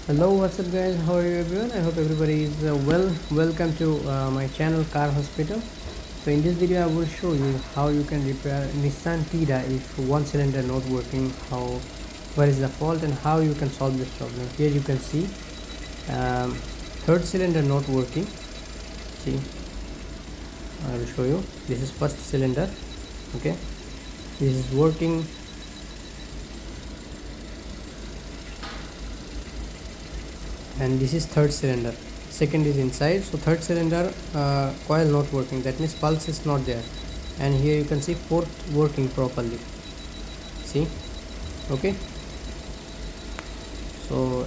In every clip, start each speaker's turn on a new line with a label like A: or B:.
A: Hello, what's up guys, how are you everyone? I hope everybody is well. Welcome to my channel Car Hospital. So in this video I will show you how you can repair Nissan Tida if one cylinder not working, what is the fault and how you can solve this problem. Here you can see third cylinder not working. See, I will show you. This is first cylinder. Okay, this is working. And this is third cylinder, second is inside. So third cylinder coil not working, that means pulse is not there. And here you can see fourth working properly. See, okay. So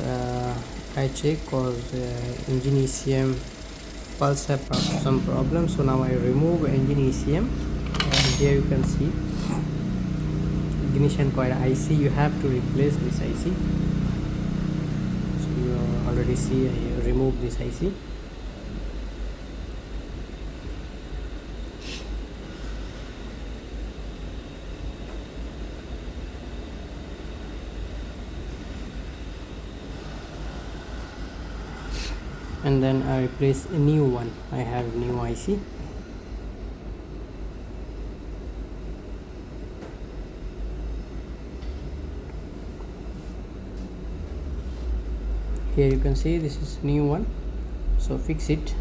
A: I check cause engine ECM pulse have some problem. So now I remove engine ECM, and here you can see ignition coil IC. You have to replace this IC. You already see I remove this IC. And then I replace a new one. I have new IC. Here you can see this is new one, so fix it.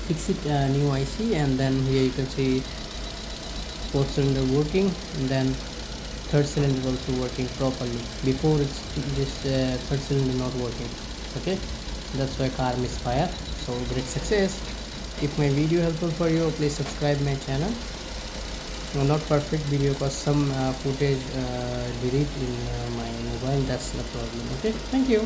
A: Fix it, new IC, and then here you can see fourth cylinder working, and then third cylinder also working properly. Before this third cylinder not working. Okay, that's why car misfire. So great success. If my video helpful for you, please subscribe my channel. Not perfect video because some footage delete in my mobile, that's the problem. Okay, thank you.